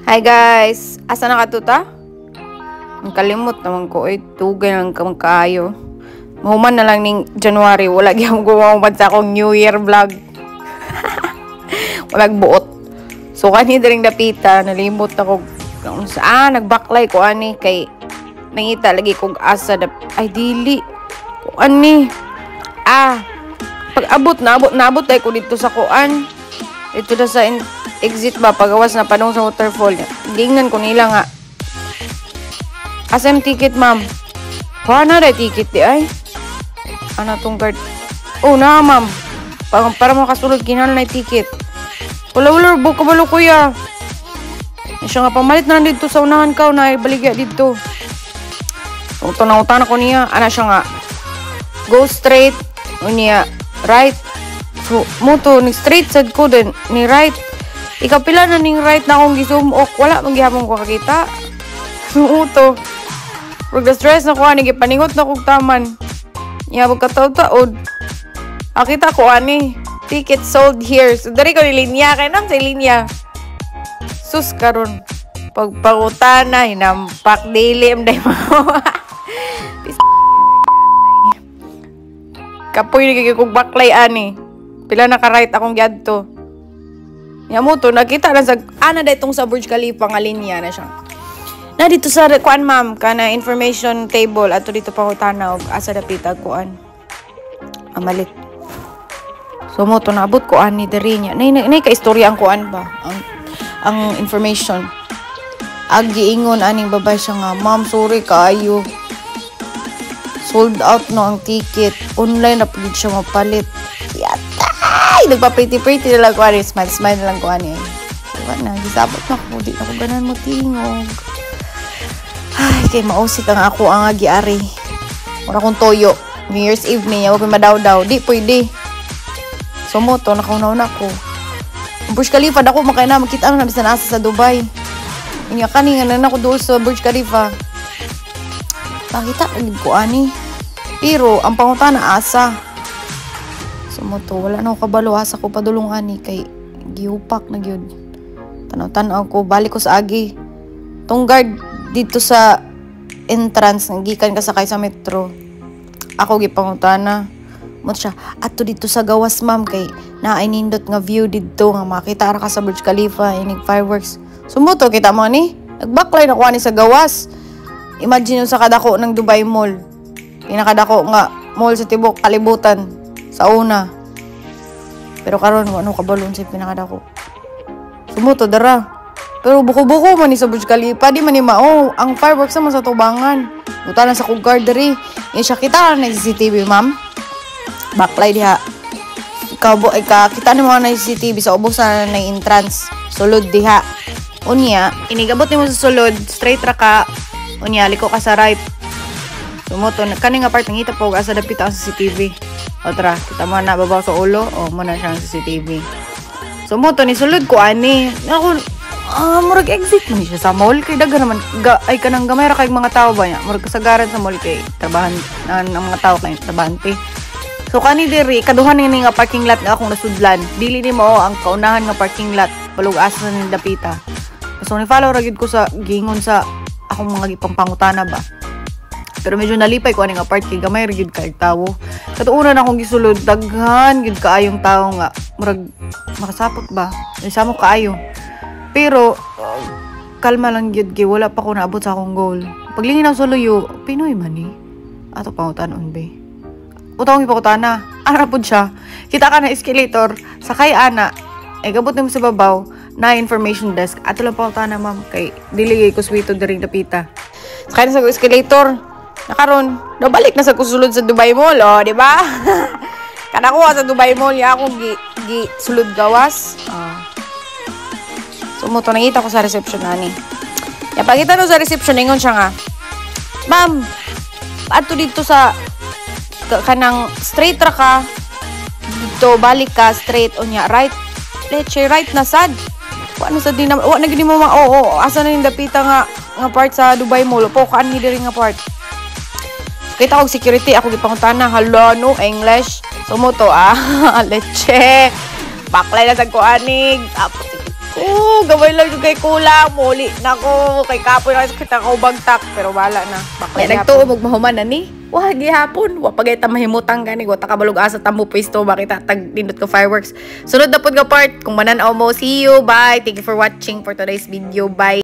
Hi guys! Asa na katuta? Ang kalimot naman ko. Tugay lang kamang kaayo. Mahuman na lang ning January. Wala gyang gumamad sa akong New Year vlog. Walang buot. So kani daring dapita. Nalimot ako. Nagbaklay ko ani. Kay nangita lagi kong asa. Ay dili. Ko ani. Pag abot tayo ko dito sa kuan. Ito na sa exit ba, pagawas na panong sa waterfall. Tingnan ko nila nga. Asam ticket, ma'am? Kuha na rin ticket di ay. Ano tong card? Oh, na, ma'am. Para makasulod, kinahal na ticket. Wala, buka balo kuya. Siya nga, pamalit na dito sa unahan ka, na ibaligya dito. Utang ko niya. Ano siya nga? Go straight. Niya, right. So, muto, ni straight sad ko din. Ni right. Ikapila na ning right na akong gisumok. Wala, manggihapon ko kakita. Muto. Pag stress na ko, paningot na kong taman. Iyabog kataod-taod. Akita ko, ticket sold here. So, dari ko ni linya. Kaya nang sa linya. Sus, karon. Pagpakutan na, hinampak, dilim, day mo. Kapoy na kikikog baklay, Pila naka-right akong gyadto. Mo to, nakita na sa, itong sa Burj Khalifa nga linya na siya. Na dito sa, kuan ma'am, kana information table, ato dito pa ko tanaw, asa dapita kuan. Amalit. So mo to, naabot kuan ni diri niya. Nay ka-istorya ang kuan ba? Ang information. Giingon aning babae siya nga, ma'am, sorry kaayo. Sold out no ang ticket. Online na pagid siya mapalit. Yatay! Nagpa-pretty na lang ko smile na lang ko Diba na, gisabot na ko. Di na ko ganan mo tingog. Ay, kay mausit ang ako ang agiari. Wala kong toyo. New Year's Eve niya. Huwag may madaw-daw. Di, pwede. So mo to, nakaunaw ko. Burj Khalifa, ako makaya na. Makita na nabis na asa sa Dubai. Inya kaninga na ako doon sa Burj Khalifa. Pakita, nagig ko Pero, ang panguta na asa. So mo to, wala na ako kabalo. Asa ko padulong kay giupak na gyud. Tanaw-tanaw ko, balik ko sa agi. Tong guard dito sa entrance, nagikan ka sakay sa metro. Ako gipangutana. Mo siya, ato dito sa gawas ma'am, kay naainindot nga view dito, nga makita ra ka sa Burj Khalifa, inig fireworks. So mo to, kita mo nagbackline ako sa gawas. Imagine sa kadako ng Dubai Mall. Pinakadako nga mall sa tibok kalibutan sa una. Pero karon ano kabalon sa pinakadako. Sumuto dara. Pero buko-buko man ni sa Burj Khalifa, di man ni mao ang fireworks naman sa tubangan. Buta lang sa kugard diri. Siya kita na CCTV, ma'am. Backlight diha. Kita ni mo na CCTV sa ubos na entrance. Sulod diha. Unya, inigabot nimo sa sulod, straight ra ka. Unya, liko ka sa right. Sumuto, kaning nga part nangita po asa dapita ang CCTV. Otra, kita mo na babaw sa ulo, mo na siya ang CCTV. Sumuto, ni sulod ko Ako, murag exit mo siya sa mall. Kay daga naman, ay kanang gamay ra kay mga tao ba niya. Murag kasagaran sa mall kay trabahan ng mga tao kay trabahante. So kani diri, kaduhan ni nga parking lot nga akong nasudlan. Dili ni mo ang kaunahan nga parking lot. Balog asa ni dapita. So ni follow ra gyud ko sa gingon sa akong mga gipampangutana ba. Pero medyo nalipay ko nga part kay gamay ra gyud kay tawo. Katuunan akong gisulod, daghan gyud kaayong tawo nga murag makasapot ba. Isamo kaayo. Pero kalma lang gyud kay wala pa ko naabot sa akong goal. Paglingin ako sa luyo, Pinoy man ni. Ato pangutanon be. Utang ipakutana. Ana pud siya. Kita ka na escalator, sakay ana. Gabot nimo sa babaw na information desk. Ato lang pangutana ma'am kay dili ko swito diri dapita. Sakay na sa escalator. Nakaron, nabalik na sa kusulod sa Dubai Mall, di ba? Kada ko sa Dubai Mall, ako sulod gawas. So, mo to, nangita ko sa reception Pagkita no sa reception, ingon siya nga, ma'am, ato dito sa, kanang straight ra ka, dito, balik ka, straight, right, leche, right na sad. Ano sa din naman, naging mo asa na yung dapita nga part sa Dubai Mall, po, kaan ni diri nga part. Kita ko security, ako gipangutana, hello, no English. Sumuto, leche. Baklay na sa kuanig. Oo, gawin lang yung kay kulang. Muli na ko. Kay kapoy na kita ko bagtak. Pero wala na. Bakla nagtuo magmahuman na ni. Wah, gihapon. Wapagay ta mahimutang gani. Wata ka balog asa tambo pwesto. Bakit tag nindot ka fireworks. Sunod na po nga part. Kung mananaw mo, see you. Bye. Thank you for watching for today's video. Bye.